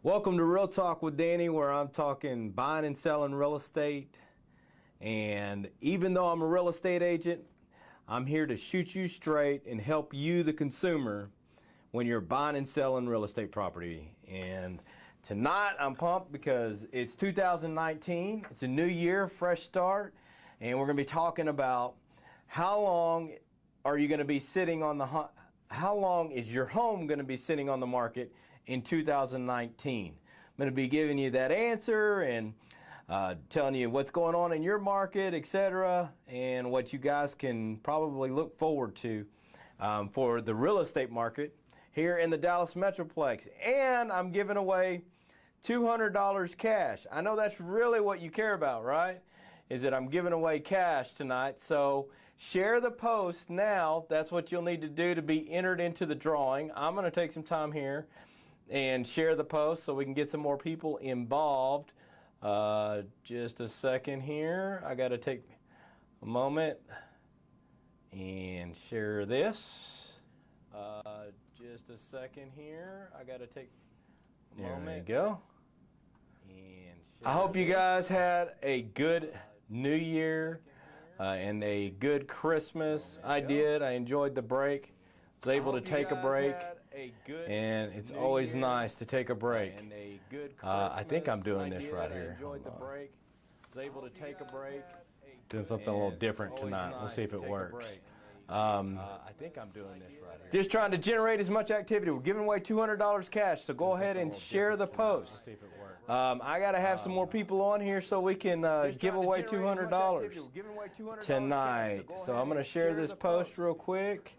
Welcome to Real Talk with Danny, where I'm talking buying and selling real estate. And even though I'm a real estate agent, I'm here to shoot you straight and help you, the consumer, when you're buying and selling real estate property. And tonight I'm pumped because it's 2019. It's a new year, fresh start. And we're going to be talking about how long are you going to be sitting on the how long is your home going to be sitting on the market in 2019? I'm going to be giving you that answer and telling you what's going on in your market, etc., and what you guys can probably look forward to for the real estate market here in the Dallas Metroplex. And I'm giving away $200 cash. I know that's really what you care about, right? Is that I'm giving away cash tonight. So share the post now. That's what you'll need to do to be entered into the drawing. I'm going to take some time here and share the post so we can get some more people involved. Just a second here. I got to take a moment and share this. Just a second here. I got to take a moment. There we go. And I hope you guys had a good New Year and a good Christmas. I did. I enjoyed the break. Was able to take a break, and it's always nice to take a break. I think I'm doing this right here. Was able to take a break. Doing something a little different tonight. We'll see if it works. I think I'm doing this right here. Just trying to generate as much activity. We're giving away $200 cash, so go ahead and share the post. I got to have some more people on here so we can give away $200 tonight. So I'm going to share this post real quick.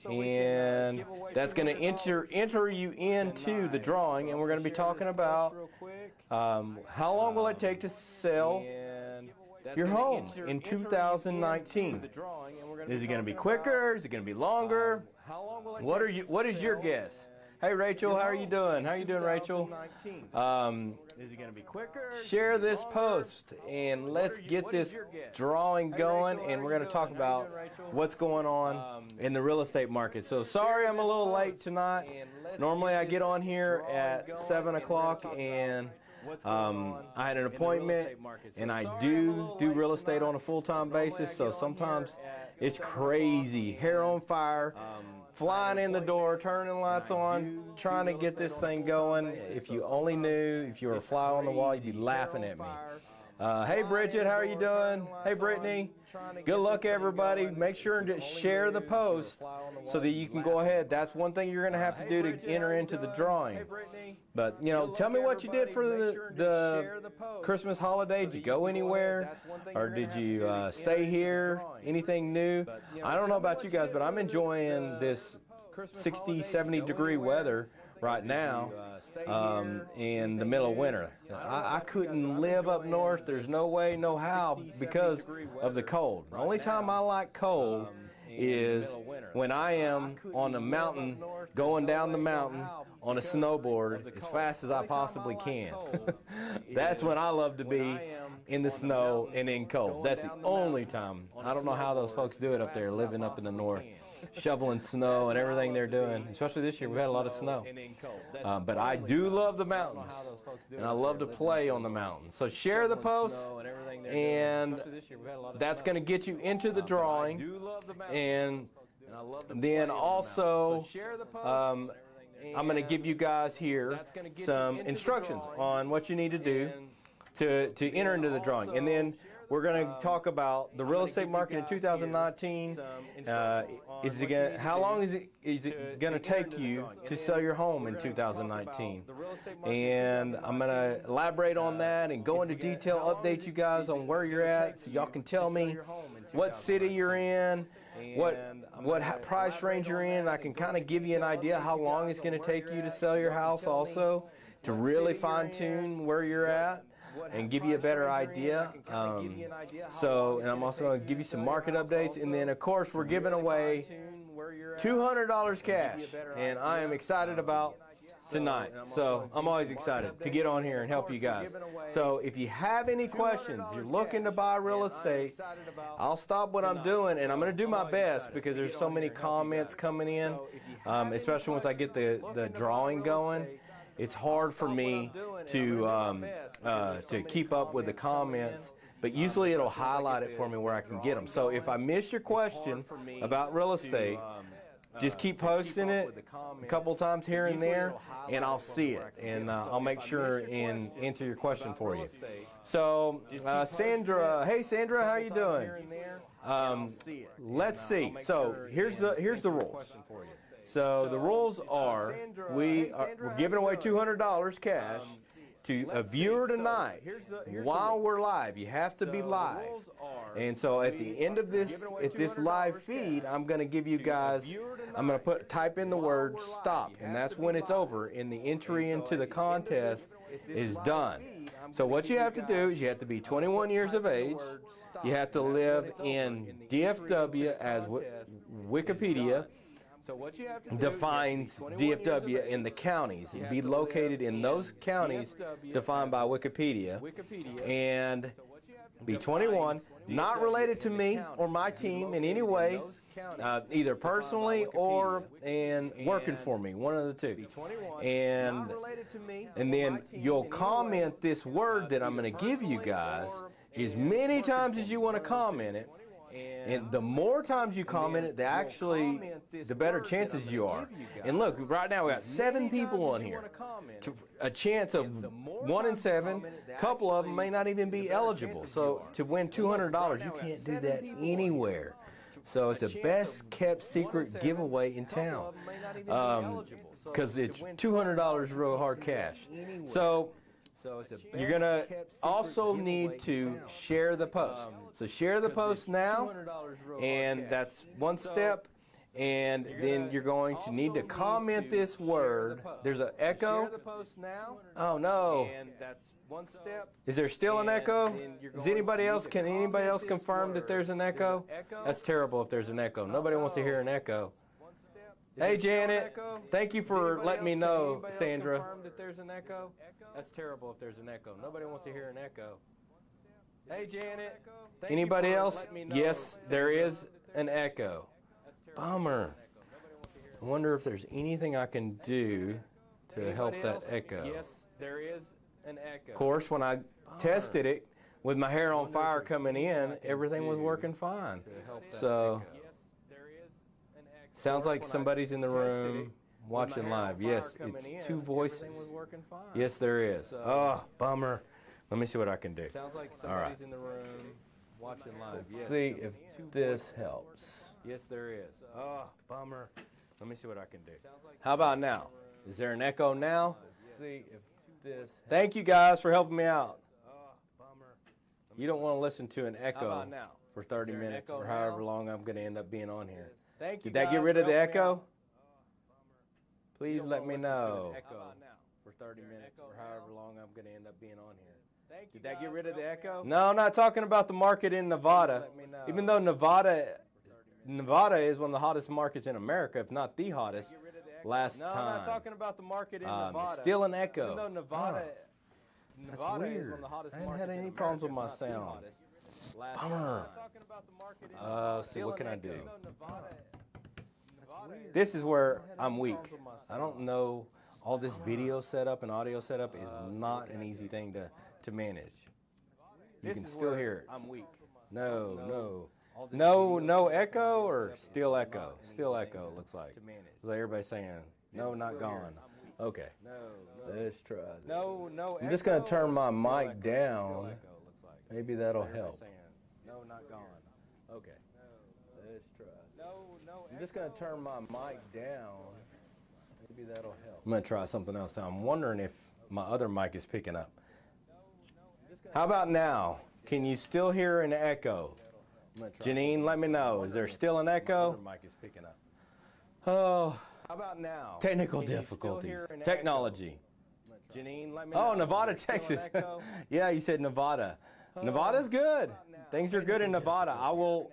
And that's going to enter you into the drawing, and we're going to be talking about how long will it take to sell your home in 2019. Is it going to be quicker? Is it going to be longer? What is your guess? Hey Rachel, how are you doing? How are you doing, Rachel? Is it going to be quicker? Share this post and let's get this drawing going, and we're going to talk about what's going on in the real estate market. So sorry I'm a little late tonight. Normally I get on here at 7 o'clock and I had an appointment, and I do real estate on a full-time basis, so sometimes it's crazy. Hair on fire, flying in the door, turning lights on, trying to get this thing going. If you only knew, if you were a fly on the wall, you'd be laughing at me. Hey Bridget, how are you doing? Hey Brittany, good luck everybody. Make sure and just share the post so that you can go ahead. That's one thing you're going to have to do to enter into the drawing. But, you know, tell me what you did for the Christmas holiday. Did you go anywhere? Or did you stay here? Anything new? I don't know about you guys, but I'm enjoying this 60, 70 degree weather right now in the middle of winter. I couldn't live up north. There's no way, no how, because of the cold. The only time I like cold is when I am on a mountain, going down the mountain on a snowboard as fast as I possibly can. That's when I love to be in the snow and in cold. That's the only time. I don't know how those folks do it up there, living up in the north, shoveling snow and everything they're doing. Especially this year, we've had a lot of snow. But I do love the mountains, and I love to play on the mountains. So share the post, and that's going to get you into the drawing. And then also, I'm going to give you guys here some instructions on what you need to do to enter into the drawing. And then we're going to talk about the real estate market in 2019. How long is it going to take you to sell your home in 2019? And I'm going to elaborate on that and go into detail, update you guys on where you're at, so y'all can tell me what city you're in, what price range you're in. I can kind of give you an idea how long it's going to take you to sell your house also, to really fine tune where you're at and give you a better idea. And I'm also going to give you some market updates, and then of course we're giving away $200 cash, and I am excited about tonight. So I'm always excited to get on here and help you guys. So if you have any questions, you're looking to buy real estate, I'll stop what I'm doing and I'm going to do my best because there's so many comments coming in, especially once I get the drawing going. It's hard for me to keep up with the comments. But usually it'll highlight it for me where I can get them. So if I miss your question about real estate, just keep posting it a couple times here and there, and I'll see it, and I'll make sure and answer your question for you. So Sandra, hey Sandra, how you doing? Let's see. So here's the rules. So the rules are we're giving away $200 cash to a viewer tonight while we're live. You have to be live. And so at the end of this live feed, I'm going to give you guys, I'm going to type in the word stop, and that's when it's over and the entry into the contest is done. So what you have to do is you have to be 21 years of age. You have to live in DFW as Wikipedia defines DFW in the counties, and be located in those counties defined by Wikipedia, and be 21, not related to me or my team in any way, either personally or working for me, one of the two. And then you'll comment this word that I'm going to give you guys as many times as you want to comment it. And the more times you comment it, the better chances you are. And look, right now we got 7 people on here. A chance of 1 in 7. A couple of them may not even be eligible. So to win $200, you can't do that anywhere. So it's a best kept secret giveaway in town. Because it's $200 real hard cash. So you're going to also need to share the post. So share the post now, and that's one step. And then you're going to need to comment this word. There's an echo. Oh no. Is there still an echo? Can anybody else confirm that there's an echo? That's terrible if there's an echo. Nobody wants to hear an echo. Hey Janet, thank you for letting me know, Sandra. That's terrible if there's an echo. Nobody wants to hear an echo. Hey Janet. Anybody else? Yes, there is an echo. Bummer. I wonder if there's anything I can do to help that echo. Yes, there is an echo. Of course, when I tested it with my hair on fire coming in, everything was working fine. So, sounds like somebody's in the room watching live. Yes, it's 2 voices. Yes, there is. Oh, bummer. Let me see what I can do. Sounds like somebody's in the room watching live. Let's see if this helps. Yes, there is. Oh, bummer. Let me see what I can do. How about now? Is there an echo now? Let's see if this. Thank you guys for helping me out. You don't want to listen to an echo for 30 minutes or however long I'm going to end up being on here. Did that get rid of the echo? Please let me know. For 30 minutes or however long I'm going to end up being on here. Did that get rid of the echo? No, I'm not talking about the market in Nevada. Even though Nevada is one of the hottest markets in America, if not the hottest, last time. No, I'm not talking about the market in Nevada. Still an echo. Even though Nevada is one of the hottest markets in America. I haven't had any problems with my sound. Bummer. So what can I do? This is where I'm weak. I don't know. All this video setup and audio setup is not an easy thing to manage. You can still hear it. I'm weak. No echo or still echo? Still echo, looks like. It's like everybody's saying, no, not gone. Okay. Let's try this. I'm just going to turn my mic down. Maybe that'll help. No, not gone. Okay. Let's try. I'm just going to turn my mic down. Maybe that'll help. I'm going to try something else. I'm wondering if my other mic is picking up. How about now? Can you still hear an echo? Janine, let me know. Is there still an echo? Oh, how about now? Technical difficulties. Technology. Janine, let me know. Oh, Nevada, Texas. Yeah, you said Nevada. Nevada's good. Things are good in Nevada. I will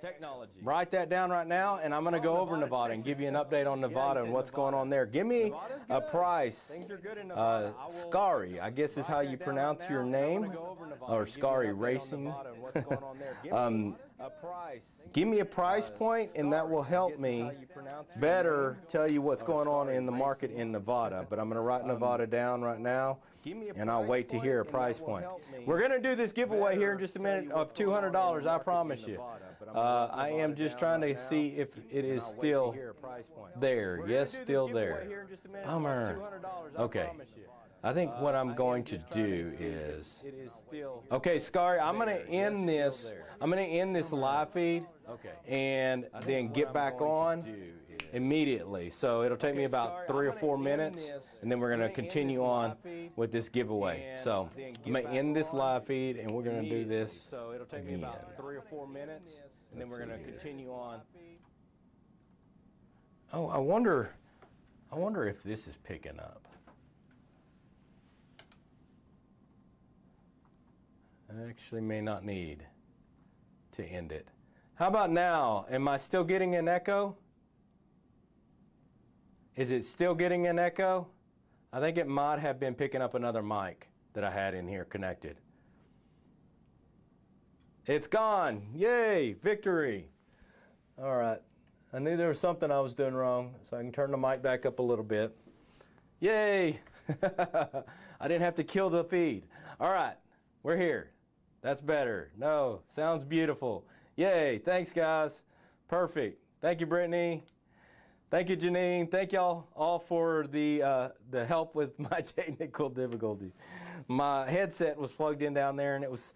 write that down right now, and I'm going to go over Nevada and give you an update on Nevada and what's going on there. Give me a price. Scary, I guess is how you pronounce your name, or Scary Racing. Give me a price point, and that will help me better tell you what's going on in the market in Nevada. But I'm going to write Nevada down right now, and I'll wait to hear a price point. We're going to do this giveaway here in just a minute of $200, I promise you. I am just trying to see if it is still there. Yes, still there. Bummer. Okay. I think what I'm going to do is, okay, Scary, I'm going to end this. I'm going to end this live feed and then get back on immediately. So it'll take me about 3 or 4 minutes, and then we're going to continue on with this giveaway. So I'm going to end this live feed, and we're going to do this. So it'll take me about 3 or 4 minutes, and then we're going to continue on. Oh, I wonder if this is picking up. I actually may not need to end it. How about now? Am I still getting an echo? Is it still getting an echo? I think it might have been picking up another mic that I had in here connected. It's gone. Yay, victory. All right. I knew there was something I was doing wrong, so I can turn the mic back up a little bit. Yay. I didn't have to kill the feed. All right, we're here. That's better. No, sounds beautiful. Yay, thanks guys. Perfect. Thank you, Brittany. Thank you, Janine. Thank y'all all for the help with my technical difficulties. My headset was plugged in down there, and it was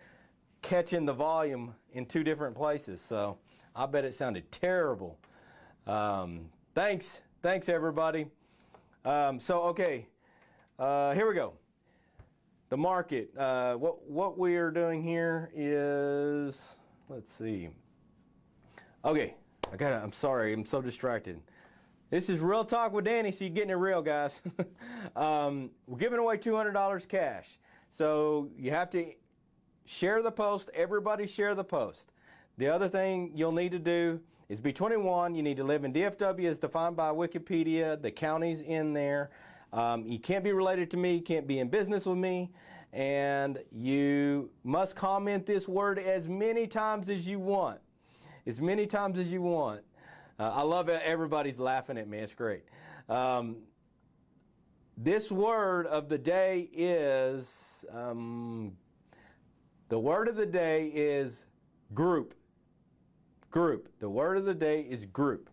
catching the volume in 2 different places, so I bet it sounded terrible. Thanks everybody. Okay, here we go. The market, what we are doing here is, let's see. Okay, I'm sorry, I'm so distracted. This is Real Talk with Danny, so you're getting it real, guys. We're giving away $200 cash. So you have to share the post, everybody share the post. The other thing you'll need to do is be 21, you need to live in DFW as defined by Wikipedia, the county's in there. You can't be related to me, you can't be in business with me, and you must comment this word as many times as you want. As many times as you want. I love it, everybody's laughing at me, it's great. This word of the day is, the word of the day is group. Group. The word of the day is group.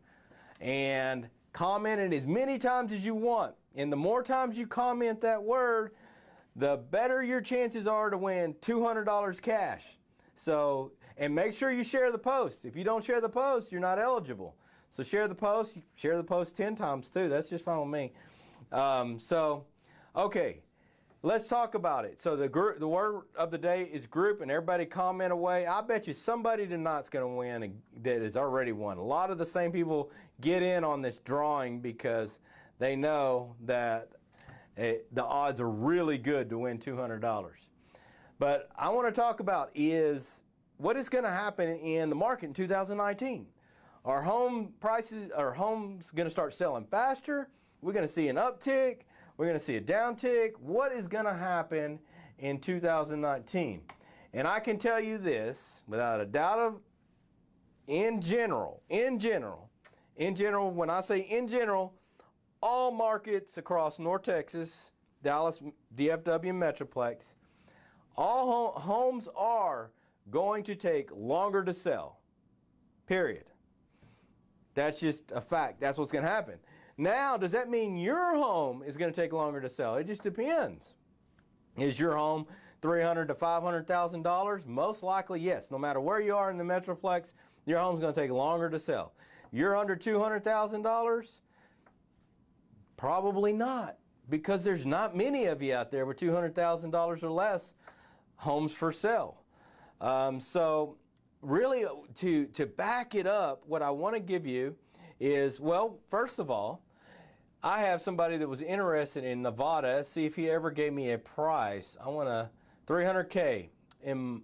And comment it as many times as you want. And the more times you comment that word, the better your chances are to win $200 cash. So, and make sure you share the post. If you don't share the post, you're not eligible. So share the post 10 times too. That's just fine with me. Okay, let's talk about it. So the word of the day is group, and everybody comment away. I bet you somebody tonight's going to win that has already won. A lot of the same people get in on this drawing because they know that the odds are really good to win $200. But I want to talk about is what is going to happen in the market in 2019. Are home prices, are homes going to start selling faster? We're going to see an uptick. We're going to see a downtick. What is going to happen in 2019? And I can tell you this without a doubt of, in general, when I say in general, all markets across North Texas, Dallas, DFW, Metroplex, all homes are going to take longer to sell, period. That's just a fact. That's what's going to happen. Now, does that mean your home is going to take longer to sell? It just depends. Is your home $300,000 to $500,000? Most likely, yes. No matter where you are in the Metroplex, your home's going to take longer to sell. You're under $200,000? Probably not, because there's not many of you out there with $200,000 or less homes for sale. So really, to back it up, what I want to give you is, well, first of all, I have somebody that was interested in Nevada. See if he ever gave me a price. I want a $300K in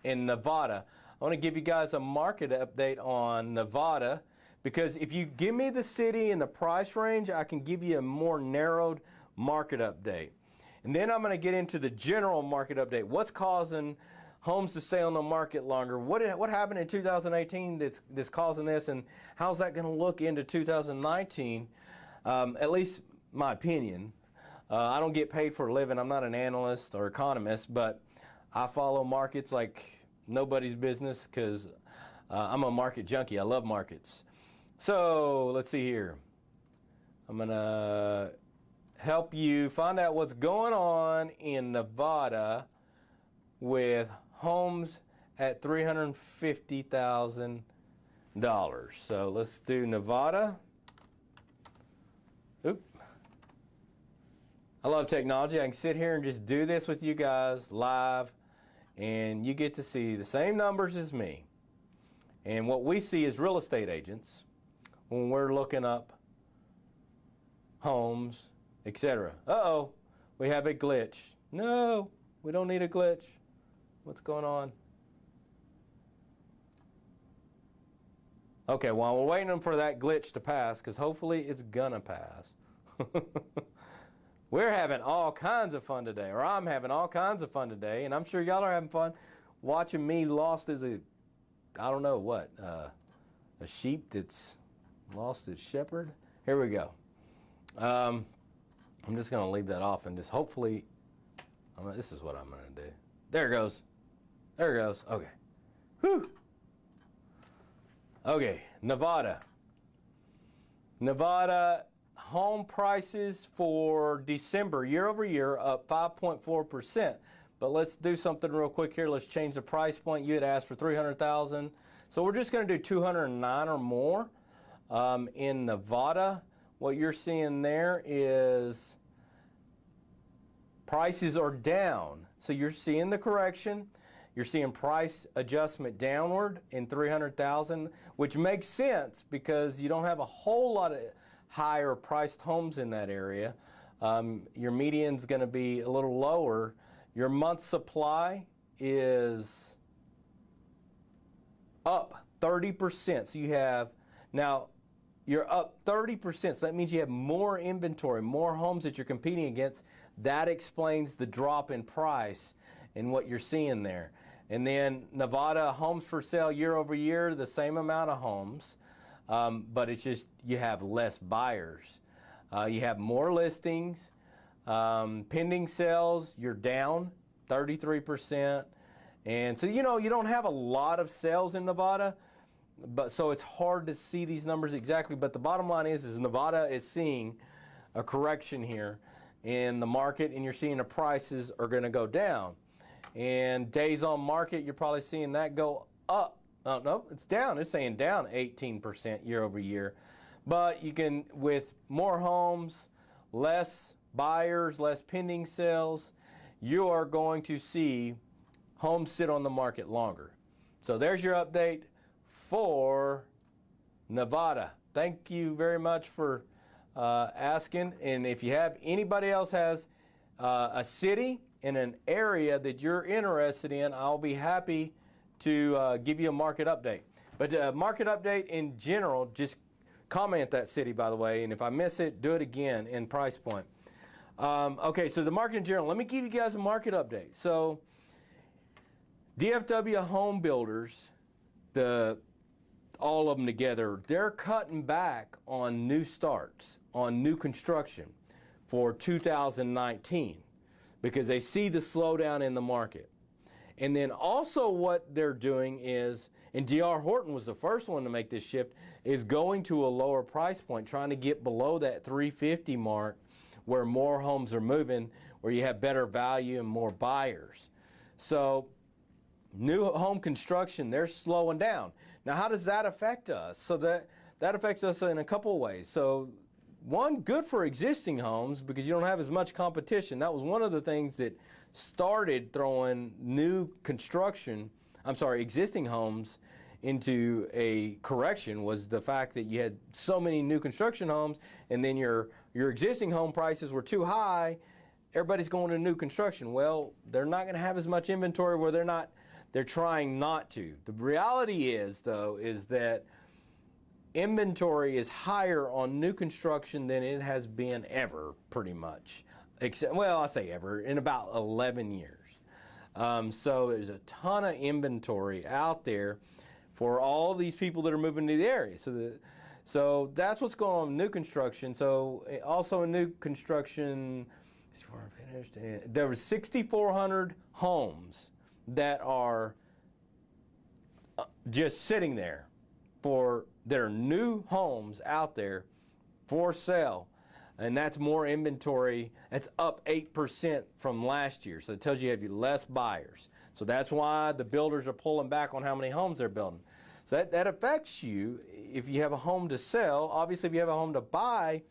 in Nevada. I want to give you guys a market update on Nevada, because if you give me the city and the price range, I can give you a more narrowed market update. And then I'm going to get into the general market update. What's causing homes to stay on the market longer? What happened in 2018 that's causing this, and how's that going to look into 2019? At least my opinion. I don't get paid for a living. I'm not an analyst or economist, but I follow markets like nobody's business because I'm a market junkie. I love markets. So let's see here. I'm going to help you find out what's going on in Nevada with homes at $350,000. So let's do Nevada. Oop. I love technology. I can sit here and just do this with you guys live, and you get to see the same numbers as me. And what we see as real estate agents when we're looking up homes, etc. Uh-oh, we have a glitch. No, we don't need a glitch. What's going on? Okay, well, we're waiting for that glitch to pass, because hopefully it's gonna pass. We're having all kinds of fun today, or I'm having all kinds of fun today, and I'm sure y'all are having fun watching me lost as a, I don't know what, a sheep that's lost its shepherd. Here we go. I'm just going to leave that off and just hopefully, this is what I'm going to do. There it goes. There it goes. Okay. Whew. Okay, Nevada. Nevada home prices for December, year over year, up 5.4%. But let's do something real quick here. Let's change the price point. You had asked for $300,000. So we're just going to do 209 or more in Nevada. What you're seeing there is prices are down. So you're seeing the correction. You're seeing price adjustment downward in 300,000, which makes sense because you don't have a whole lot of higher priced homes in that area. Your median's going to be a little lower. Your month supply is up 30%. So you have, now you're up 30%. So that means you have more inventory, more homes that you're competing against. That explains the drop in price and what you're seeing there. And then Nevada homes for sale year over year, the same amount of homes, but it's just you have less buyers. You have more listings. Pending sales, you're down 33%. And so, you know, you don't have a lot of sales in Nevada, but so it's hard to see these numbers exactly. But the bottom line is Nevada is seeing a correction here in the market, and you're seeing the prices are going to go down. And days on market, you're probably seeing that go up. Oh, no, it's down. It's saying down 18% year over year. But you can, with more homes, less buyers, less pending sales, you are going to see homes sit on the market longer. So there's your update for Nevada. Thank you very much for asking. And if you have anybody else has a city in an area that you're interested in, I'll be happy to give you a market update. But market update in general, just comment that city, by the way, and if I miss it, do it again in price point. Okay, so the market in general, let me give you guys a market update. So DFW Home Builders, all of them together, they're cutting back on new starts, on new construction for 2019 because they see the slowdown in the market. And then also what they're doing is, and D.R. Horton was the first one to make this shift, is going to a lower price point, trying to get below that 350 mark where more homes are moving, where you have better value and more buyers. So new home construction, they're slowing down. Now, how does that affect us? So that affects us in a couple of ways. So one, good for existing homes because you don't have as much competition. That was one of the things that started throwing existing homes into a correction, was the fact that you had so many new construction homes, and then your existing home prices were too high. Everybody's going to new construction. Well, they're not going to have as much inventory where they're not They're trying not to. The reality is, though, is that inventory is higher on new construction than it has been ever, pretty much. Except, well, I say ever, in about 11 years. So there's a ton of inventory out there for all these people that are moving to the area. So that's what's going on with new construction. So also in new construction, there were 6,400 homes that are just sitting there there are new homes out there for sale. And that's more inventory. That's up 8% from last year. So it tells you have less buyers. So that's why the builders are pulling back on how many homes they're building. So that affects you if you have a home to sell. Obviously, if you have a home to buy,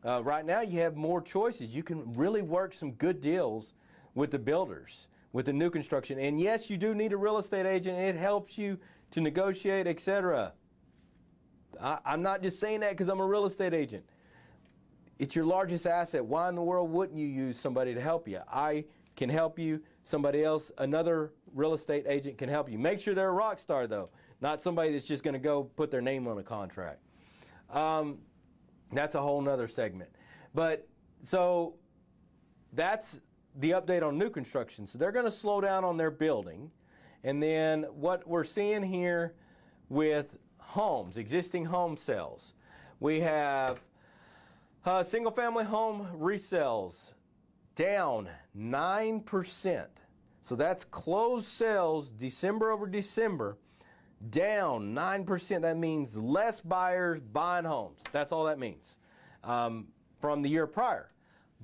right now you have more choices. You can really work some good deals with the builders, with the new construction. And yes, you do need a real estate agent. It helps you to negotiate, etc. I'm not just saying that because I'm a real estate agent. It's your largest asset. Why in the world wouldn't you use somebody to help you? I can help you. Somebody else, another real estate agent can help you. Make sure they're a rock star, though, not somebody that's just going to go put their name on a contract. That's a whole nother segment. But so that's the update on new construction. So they're going to slow down on their building. And then what we're seeing here with homes, existing home sales, we have single-family home resales down 9%. So that's closed sales December over December, down 9%. That means less buyers buying homes. That's all that means from the year prior.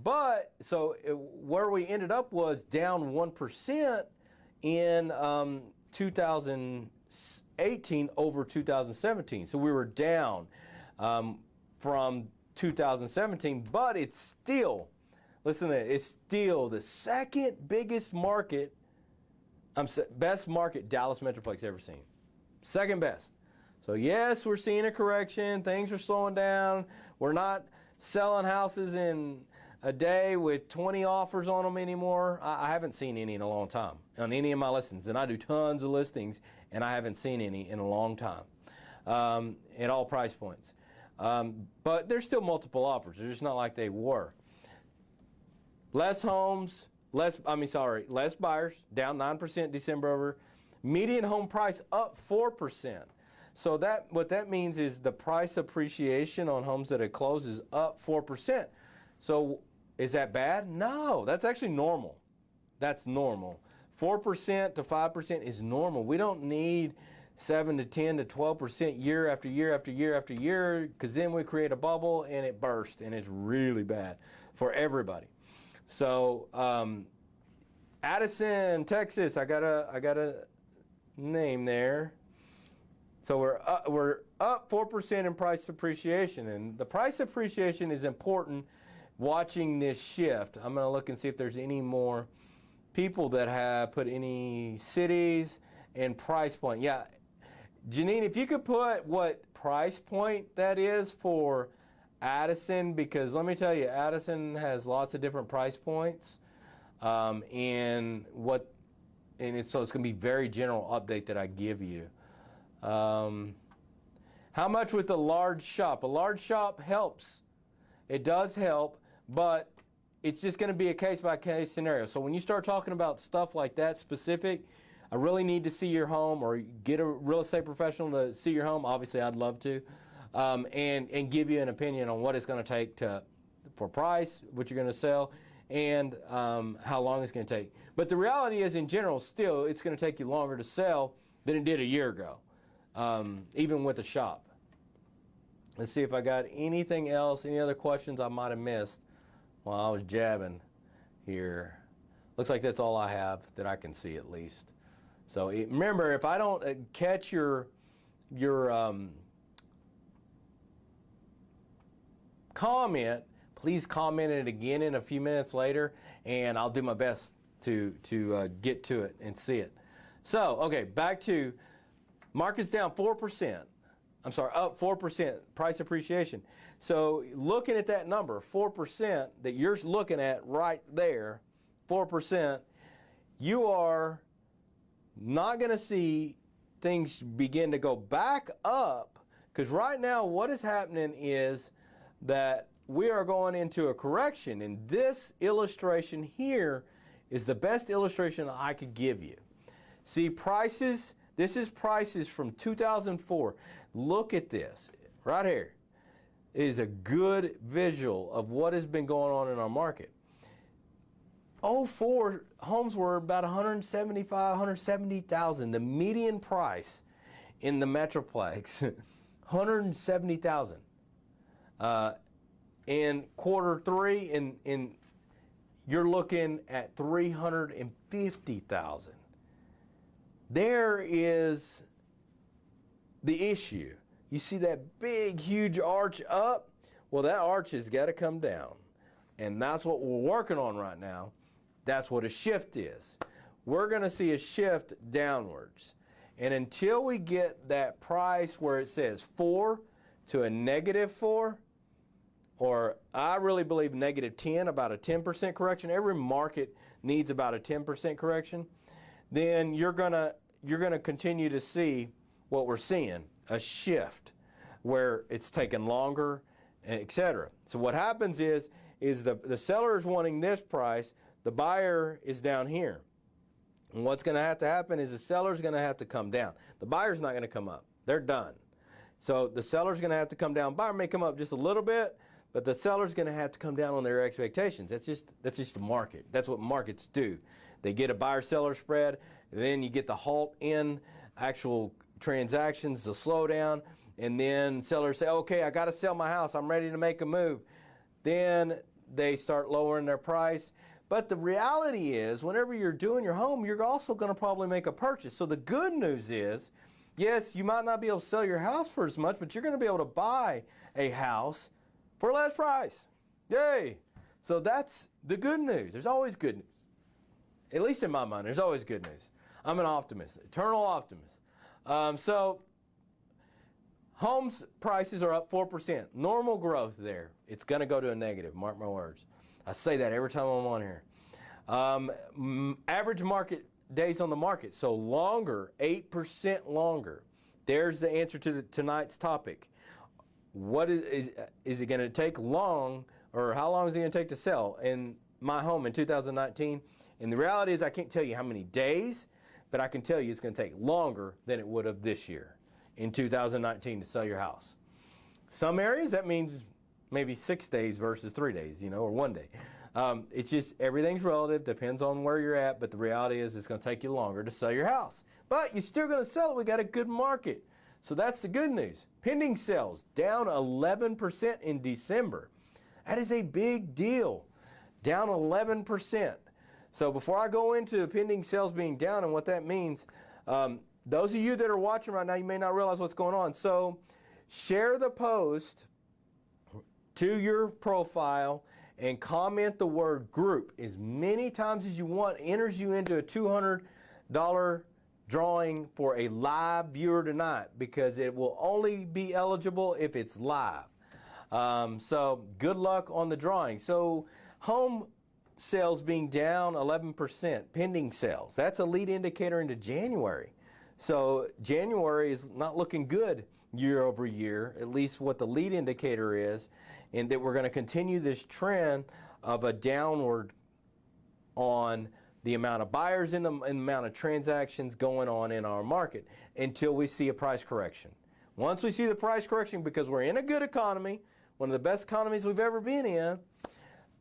But so where we ended up was down 1% in 2018 over 2017. So we were down from 2017, but it's still, listen to it, it's still the second biggest market, best market Dallas Metroplex ever seen. Second best. So yes, we're seeing a correction. Things are slowing down. We're not selling houses in a day with 20 offers on them anymore. I haven't seen any in a long time on any of my listings, and I do tons of listings, and I haven't seen any in a long time at all price points. But there's still multiple offers. They're just not like they were. Less homes, less buyers, down 9% December over. Median home price up 4%. So what that means is the price appreciation on homes that have closed is up 4%. So is that bad? No, that's actually normal. That's normal. 4% to 5% is normal. We don't need 7 to 10 to 12% year after year after year after year, because then we create a bubble and it bursts, and it's really bad for everybody. So Addison, Texas, I got a name there. So we're up 4% in price appreciation, and the price appreciation is important. Watching this shift, I'm going to look and see if there's any more people that have put any cities and price point. Yeah, Janine, if you could put what price point that is for Addison, because let me tell you, Addison has lots of different price points, so it's going to be very general update that I give you. How much with a large shop? A large shop helps. It does help, but it's just going to be a case-by-case scenario. So when you start talking about stuff like that specific, I really need to see your home, or get a real estate professional to see your home. Obviously, I'd love to, and give you an opinion on what it's going to take for price, what you're going to sell, and how long it's going to take. But the reality is, in general, still, it's going to take you longer to sell than it did a year ago, even with a shop. Let's see if I got anything else, any other questions I might have missed while I was jabbing here. Looks like that's all I have that I can see, at least. So remember, if I don't catch your comment, please comment it again in a few minutes later, and I'll do my best to get to it and see it. So, okay, back to market's down 4%. I'm sorry, up 4% price appreciation. So looking at that number, 4% that you're looking at right there, 4%, you are not going to see things begin to go back up, because right now what is happening is that we are going into a correction, and this illustration here is the best illustration I could give you. See, prices, this is prices from 2004. Look at this right here. It is a good visual of what has been going on in our market. 04 homes were about 170,000. The median price in the Metroplex, 170,000. In quarter three, you're looking at 350,000. There is the issue. You see that big, huge arch up? Well, that arch has got to come down. And that's what we're working on right now. That's what a shift is. We're going to see a shift downwards. And until we get that price where it says 4 to a -4, or I really believe -10, about a 10% correction. Every market needs about a 10% correction. Then you're gonna continue to see what we're seeing, a shift where it's taking longer, etc. So what happens is the seller is wanting this price, the buyer is down here. And what's going to have to happen is the seller's going to have to come down. The buyer's not going to come up. They're done. So the seller's going to have to come down. Buyer may come up just a little bit, but the seller's going to have to come down on their expectations. That's just the market. That's what markets do. They get a buyer-seller spread, and then you get the halt in actual transactions, the slowdown, and then sellers say, okay, I got to sell my house. I'm ready to make a move. Then they start lowering their price. But the reality is, whenever you're doing your home, you're also going to probably make a purchase. So the good news is, yes, you might not be able to sell your house for as much, but you're going to be able to buy a house for less price. Yay! So that's the good news. There's always good news. At least in my mind, there's always good news. I'm an optimist, eternal optimist. So homes prices are up 4%. Normal growth there. It's going to go to a negative, mark my words. I say that every time I'm on here. Average market days on the market, so longer, 8% longer. There's the answer to tonight's topic. What is it going to take long, or how long is it going to take to sell in my home in 2019? And the reality is I can't tell you how many days, but I can tell you it's going to take longer than it would have this year in 2019 to sell your house. Some areas that means maybe 6 days versus 3 days, or 1 day. It's just everything's relative, depends on where you're at, but the reality is it's going to take you longer to sell your house. But you're still going to sell it. We got a good market. So that's the good news. Pending sales down 11% in December. That is a big deal. Down 11%. So before I go into pending sales being down and what that means, those of you that are watching right now, you may not realize what's going on. So share the post to your profile and comment the word group as many times as you want. Enters you into a $200 drawing for a live viewer tonight, because it will only be eligible if it's live. So good luck on the drawing. So home sales being down 11%, pending sales. That's a lead indicator into January. So January is not looking good year over year, at least what the lead indicator is, and that we're going to continue this trend of a downward on the amount of buyers and the amount of transactions going on in our market until we see a price correction. Once we see the price correction, because we're in a good economy, one of the best economies we've ever been in,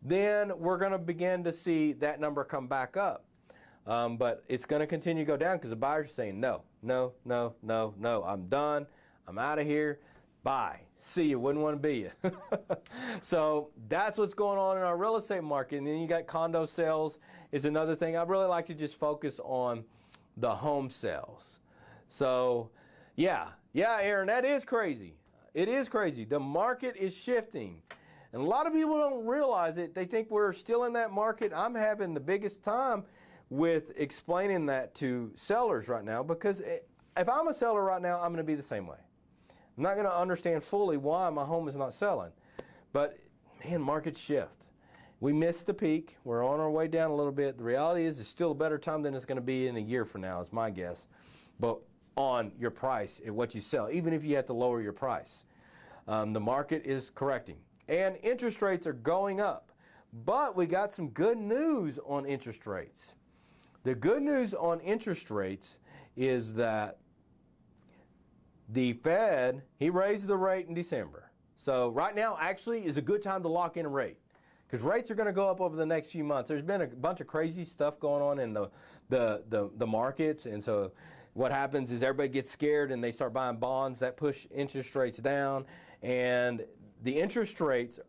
then we're going to begin to see that number come back up. But it's going to continue to go down because the buyers are saying, no, no, no, no, no, I'm done. I'm out of here. Bye. See you. Wouldn't want to be you. So that's what's going on in our real estate market. And then you got condo sales is another thing. I'd really like to just focus on the home sales. So yeah, Aaron, that is crazy. It is crazy. The market is shifting. And a lot of people don't realize it. They think we're still in that market. I'm having the biggest time with explaining that to sellers right now, because if I'm a seller right now, I'm going to be the same way. I'm not going to understand fully why my home is not selling. But man, markets shift. We missed the peak. We're on our way down a little bit. The reality is it's still a better time than it's going to be in a year from now, is my guess. But on your price and what you sell, even if you have to lower your price. The market is correcting. And interest rates are going up. But we got some good news on interest rates. The good news on interest rates is that the Fed, he raised the rate in December. So right now actually is a good time to lock in a rate, because rates are going to go up over the next few months. There's been a bunch of crazy stuff going on in the markets, and so what happens is everybody gets scared and they start buying bonds that push interest rates down, and the interest rates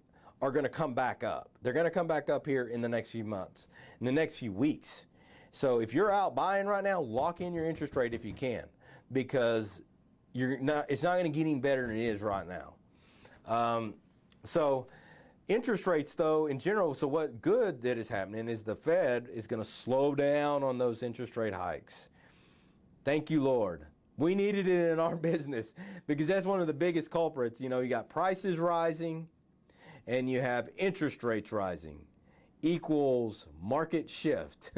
are going to come back up. They're going to come back up here in the next few months, in the next few weeks. So if you're out buying right now, lock in your interest rate if you can, because it's not going to get any better than it is right now. So interest rates, though, in general, so what good that is happening is the Fed is going to slow down on those interest rate hikes. Thank you, Lord. We needed it in our business, because that's one of the biggest culprits. You know, you got prices rising and you have interest rates rising, equals market shift.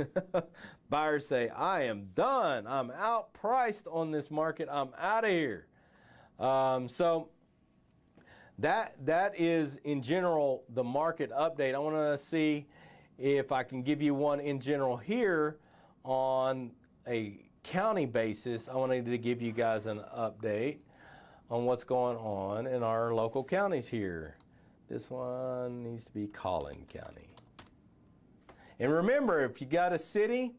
Buyers say, I am done. I'm outpriced on this market. I'm out of here. So that is, in general, the market update. I want to see if I can give you one in general here on a county basis. I wanted to give you guys an update on what's going on in our local counties here. This one needs to be Collin County. And remember, if you got a city,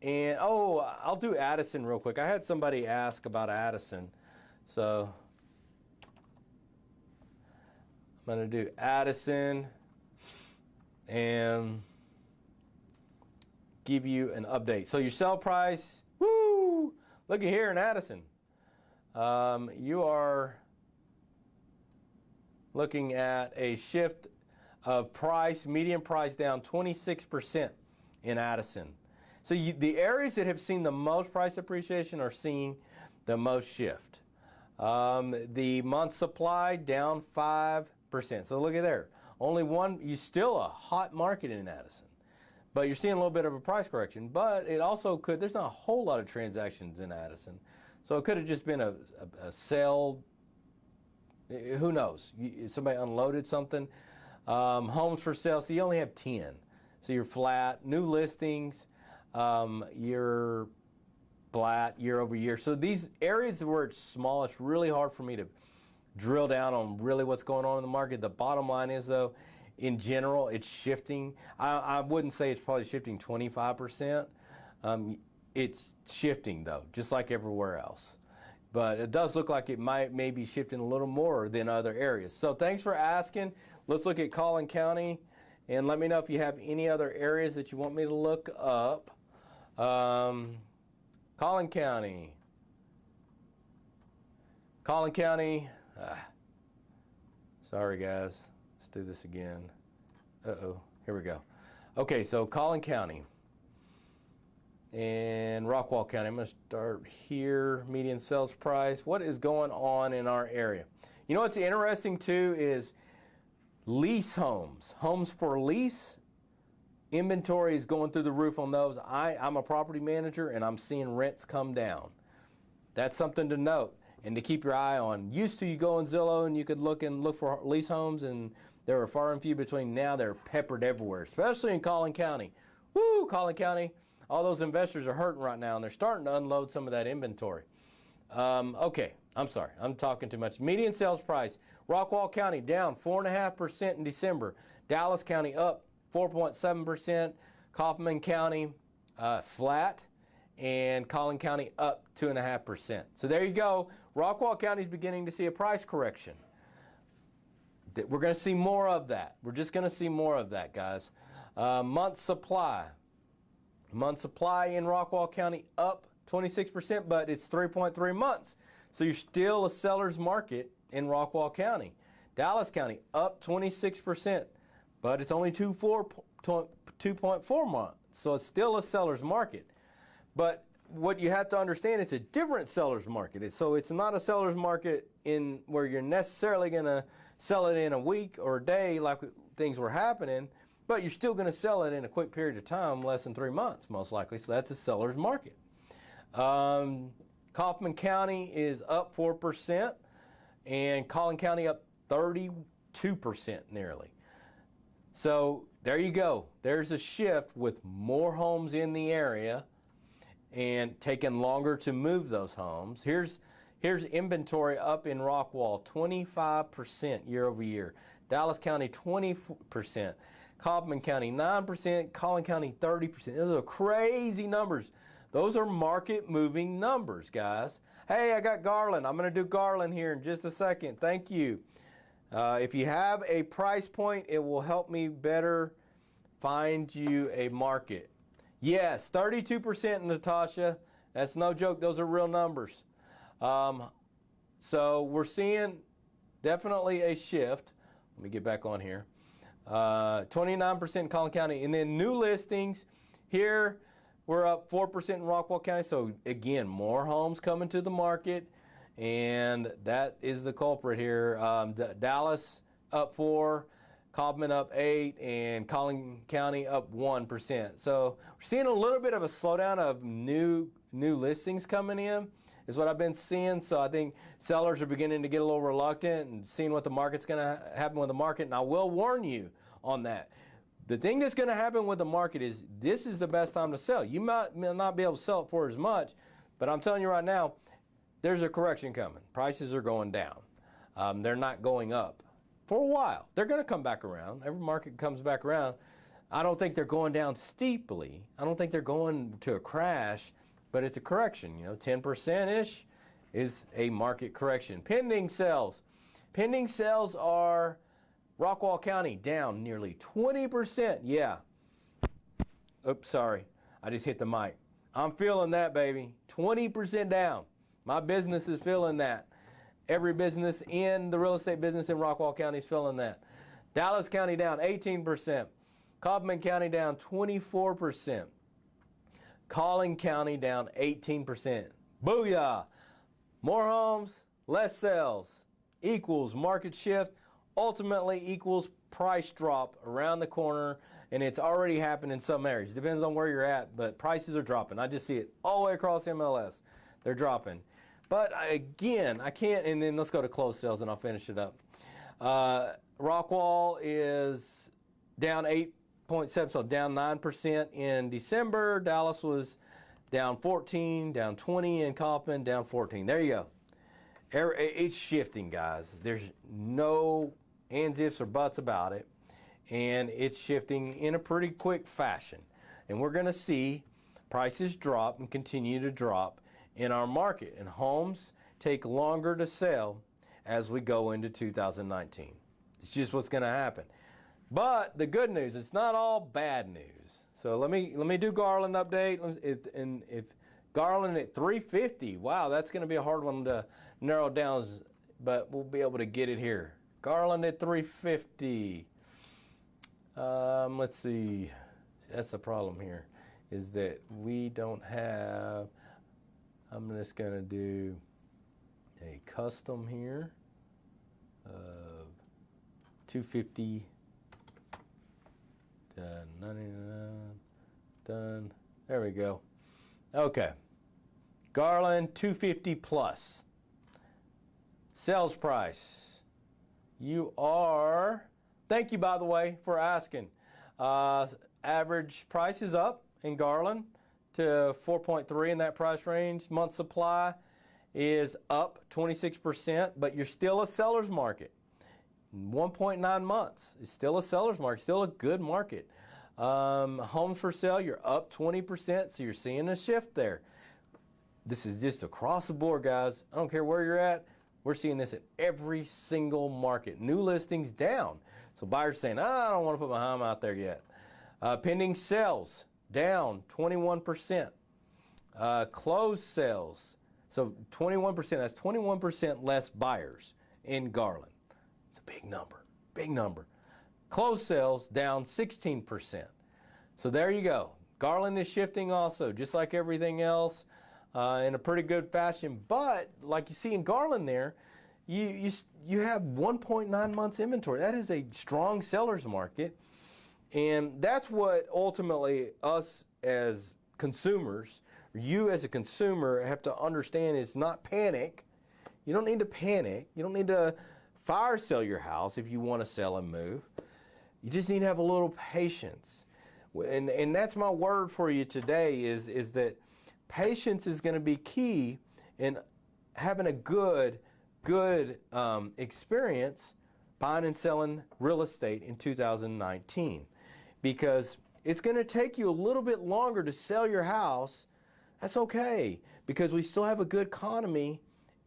and I'll do Addison real quick. I had somebody ask about Addison, so I'm going to do Addison and give you an update. So your sell price, woo! Look at here in Addison. You are looking at a shift of price, median price down 26% in Addison. So the areas that have seen the most price appreciation are seeing the most shift. The month supply down 5%. So look at there. Only one, you still a hot market in Addison, but you're seeing a little bit of a price correction. But it also could, there's not a whole lot of transactions in Addison. So it could have just been a sale. Who knows? Somebody unloaded something. Homes for sale, so you only have 10. So you're flat. New listings, you're flat year over year. So these areas where it's small, it's really hard for me to drill down on really what's going on in the market. The bottom line is, though, in general, it's shifting. I wouldn't say it's probably shifting 25%. It's shifting, though, just like everywhere else. But it does look like it may be shifting a little more than other areas. So thanks for asking. Let's look at Collin County, and let me know if you have any other areas that you want me to look up. Collin County. Collin County. Sorry, guys. Let's do this again. Uh-oh. Here we go. Okay, so Collin County and Rockwall County. I'm going to start here. Median sales price. What is going on in our area? You know what's interesting, too, is lease homes. Homes for lease. Inventory is going through the roof on those. I'm a property manager, and I'm seeing rents come down. That's something to note and to keep your eye on. Used to, you go on Zillow and you could look for lease homes, and there were far and few between. Now they're peppered everywhere, especially in Collin County. Woo, Collin County. All those investors are hurting right now, and they're starting to unload some of that inventory. Okay, I'm sorry. I'm talking too much. Median sales price. Rockwall County down 4.5% in December. Dallas County up 4.7%. Kaufman County flat. And Collin County up 2.5%. So there you go. Rockwall County is beginning to see a price correction. We're going to see more of that. We're just going to see more of that, guys. Month supply. Month supply in Rockwall County up 26%, but it's 3.3 months. So you're still a seller's market in Rockwall County. Dallas County up 26%, but it's only 2.4 months. So it's still a seller's market. But what you have to understand, it's a different seller's market. So it's not a seller's market in where you're necessarily going to sell it in a week or a day like things were happening. but you're still going to sell it in a quick period of time, less than 3 months, most likely. So that's a seller's market. Kaufman County is up 4%, and Collin County up 32% nearly. So there you go. There's a shift with more homes in the area and taking longer to move those homes. Here's inventory up in Rockwall, 25% year over year. Dallas County, 20%. Kaufman County, 9%. Collin County, 30%. Those are crazy numbers. Those are market-moving numbers, guys. Hey, I got Garland. I'm going to do Garland here in just a second. Thank you. If you have a price point, it will help me better find you a market. Yes, 32%, Natasha. That's no joke. Those are real numbers. So we're seeing definitely a shift. Let me get back on here. 29% in Collin County. And then new listings here, we're up 4% in Rockwall County. So again, more homes coming to the market. And that is the culprit here. Dallas up 4, Kaufman up 8, and Collin County up 1%. So we're seeing a little bit of a slowdown of new listings coming in, is what I've been seeing. So I think sellers are beginning to get a little reluctant and seeing what the market's going to happen with the market. And I will warn you on that. The thing that's going to happen with the market is this is the best time to sell. You might not be able to sell it for as much, but I'm telling you right now, there's a correction coming. Prices are going down. They're not going up for a while. They're going to come back around. Every market comes back around. I don't think they're going down steeply. I don't think they're going to a crash, but it's a correction. 10%-ish is a market correction. Pending sales. Pending sales are Rockwall County down nearly 20%. Yeah. Oops, sorry. I just hit the mic. I'm feeling that, baby. 20% down. My business is feeling that. Every business in the real estate business in Rockwall County is feeling that. Dallas County down 18%. Kaufman County down 24%. Collin County down 18%. Booyah! More homes, less sales equals market shift, ultimately equals price drop around the corner, and it's already happened in some areas. Depends on where you're at, but prices are dropping. I just see it all the way across MLS. They're dropping. But again, I can't, and then let's go to closed sales and I'll finish it up. Rockwall is down 8.7, so down 9% in December. Dallas was down 14, down 20 in Kaufman, down 14. There you go. It's shifting, guys. There's no ands, ifs, or buts about it. And it's shifting in a pretty quick fashion. And we're going to see prices drop and continue to drop in our market. And homes take longer to sell as we go into 2019. It's just what's going to happen. But the good news, it's not all bad news. So let me do Garland update. And if Garland at 350, wow, that's going to be a hard one to narrow down, but we'll be able to get it here. Garland at 350. Let's see. That's the problem here, is that we don't have. I'm just going to do a custom here of 250. Done. 99. Done. There we go. Okay. Garland 250 plus. Sales price. You are, thank you by the way for asking. Average price is up in Garland to 4.3 in that price range. Month supply is up 26%, but you're still a seller's market. 1.9 months is still a seller's market, still a good market. Homes for sale, you're up 20%, so you're seeing a shift there. This is just across the board, guys. I don't care where you're at. We're seeing this at every single market. New listings down. So buyers saying, I don't want to put my home out there yet. Pending sales down 21%. Closed sales, so 21%. That's 21% less buyers in Garland. It's a big number, big number. Closed sales down 16%. So there you go. Garland is shifting also, just like everything else. In a pretty good fashion, but like you see in Garland there, you have 1.9 months inventory. That is a strong seller's market, And that's what ultimately us as consumers, you as a consumer, have to understand is not panic. You don't need to panic. You don't need to fire sell your house if you want to sell and move. You just need to have a little patience. And that's my word for you today is that patience is going to be key in having a good experience buying and selling real estate in 2019. Because it's going to take you a little bit longer to sell your house. That's okay, because we still have a good economy.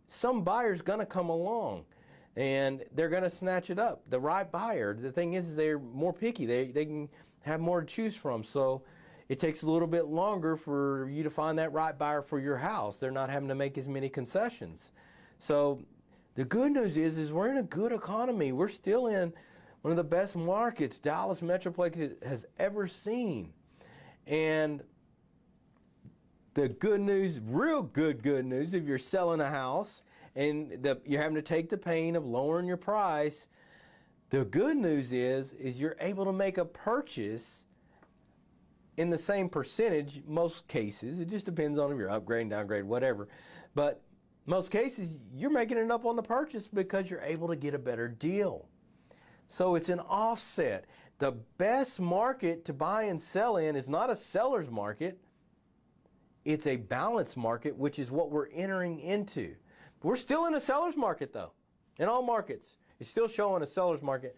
Some buyer's going to come along and they're going to snatch it up. The right buyer, the thing is they're more picky. They can have more to choose from. So it takes a little bit longer for you to find that right buyer for your house. They're not having to make as many concessions. So the good news is we're in a good economy. We're still in one of the best markets Dallas Metroplex has ever seen. And the good news, real good news, if you're selling a house and you're having to take the pain of lowering your price, the good news is you're able to make a purchase in the same percentage, most cases. It just depends on if you're upgrade, downgrade, whatever. But most cases, you're making it up on the purchase because you're able to get a better deal. So it's an offset. The best market to buy and sell in is not a seller's market. It's a balanced market, which is what we're entering into. We're still in a seller's market, though. In all markets, it's still showing a seller's market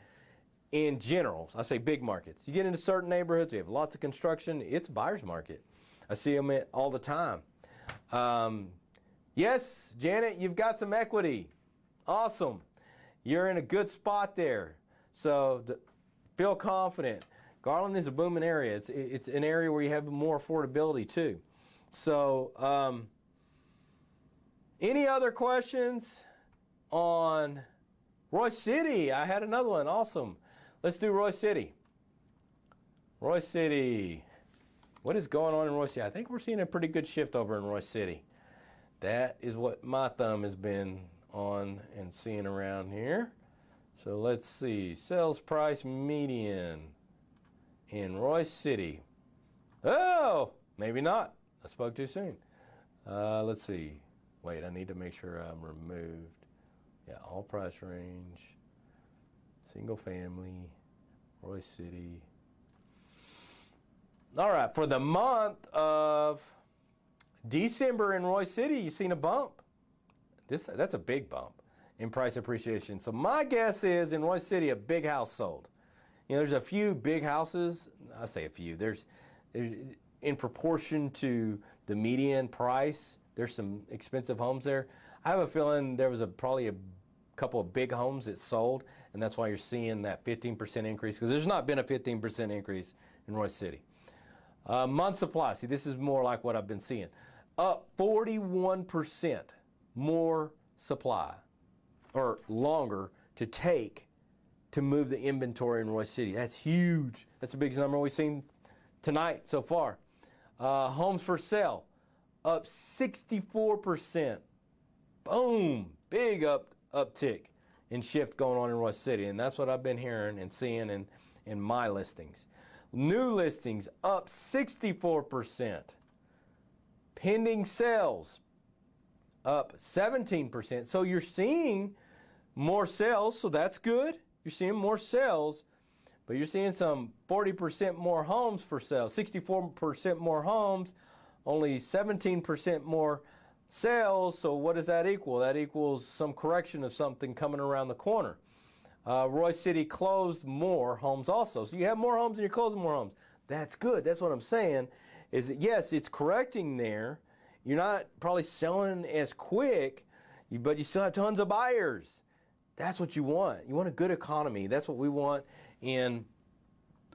in general. I say big markets. You get into certain neighborhoods, we have lots of construction, it's a buyer's market. I see them all the time. Yes, Janet, you've got some equity. Awesome. You're in a good spot there. So feel confident. Garland is a booming area. It's an area where you have more affordability too. So any other questions on Royse City? I had another one. Awesome. Let's do Royse City. Royse City. What is going on in Royse City? I think we're seeing a pretty good shift over in Royse City. That is what my thumb has been on and seeing around here. So let's see, sales price median in Royse City. Oh, maybe not. I spoke too soon. Let's see. Wait, I need to make sure I'm removed. Yeah, all price range, single family, Royse City. All right, for the month of December in Royse City, you've seen a bump. That's a big bump in price appreciation. So my guess is in Royse City, a big house sold. You know, there's a few big houses. I say a few. There's in proportion to the median price, there's some expensive homes there. I have a feeling there was probably a couple of big homes that sold, and that's why you're seeing that 15% increase, because there's not been a 15% increase in Royse City. Month supply, see, this is more like what I've been seeing. Up 41% more supply, or longer to take to move the inventory in Royse City. That's huge. That's the biggest number we've seen tonight so far. Homes for sale, up 64%. Boom, big uptick in shift going on in Royse City, and that's what I've been hearing and seeing in my listings. New listings up 64%. Pending sales up 17%. So you're seeing more sales, so that's good. You're seeing more sales, but you're seeing some 40% more homes for sale, 64% more homes, only 17% more sales. So what does that equal? That equals some correction of something coming around the corner. Royse City closed more homes also. So you have more homes and you're closing more homes. That's good. That's what I'm saying, is that yes, it's correcting there. You're not probably selling as quick, but you still have tons of buyers. That's what you want. You want a good economy. That's what we want when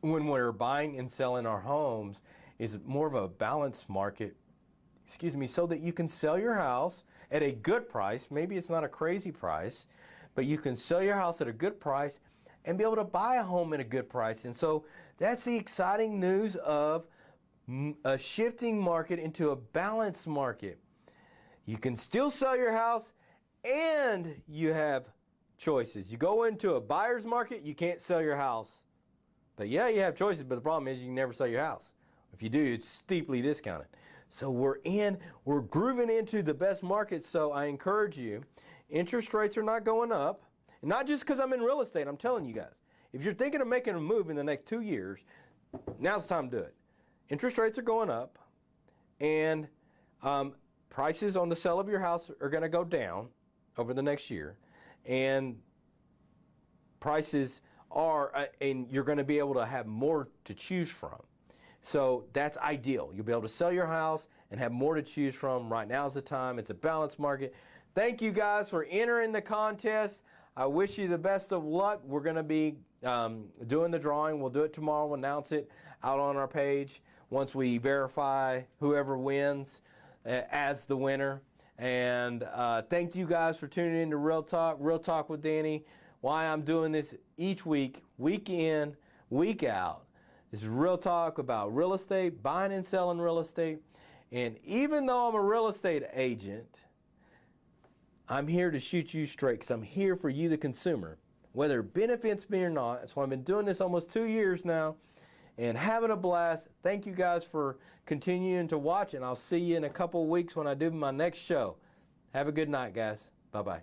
we're buying and selling our homes, is more of a balanced market, so that you can sell your house at a good price. Maybe it's not a crazy price, but you can sell your house at a good price and be able to buy a home at a good price. And so that's the exciting news of a shifting market into a balanced market. You can still sell your house and you have choices. You go into a buyer's market, you can't sell your house. But yeah, you have choices, but the problem is you can never sell your house. If you do, it's steeply discounted. So we're grooving into the best market, so I encourage you. Interest rates are not going up, and not just because I'm in real estate, I'm telling you guys. If you're thinking of making a move in the next 2 years, now's the time to do it. Interest rates are going up, and prices on the sale of your house are going to go down over the next year, and prices are, and you're going to be able to have more to choose from. So that's ideal. You'll be able to sell your house and have more to choose from. Right now is the time. It's a balanced market. Thank you guys for entering the contest. I wish you the best of luck. We're going to be doing the drawing. We'll do it tomorrow. We'll announce it out on our page once we verify whoever wins as the winner. And thank you guys for tuning in to Real Talk with Danny. Why I'm doing this each week, week in, week out. This is real talk about real estate, buying and selling real estate. And even though I'm a real estate agent, I'm here to shoot you straight because I'm here for you, the consumer, whether it benefits me or not. That's why I've been doing this almost 2 years now and having a blast. Thank you guys for continuing to watch, and I'll see you in a couple of weeks when I do my next show. Have a good night, guys. Bye-bye.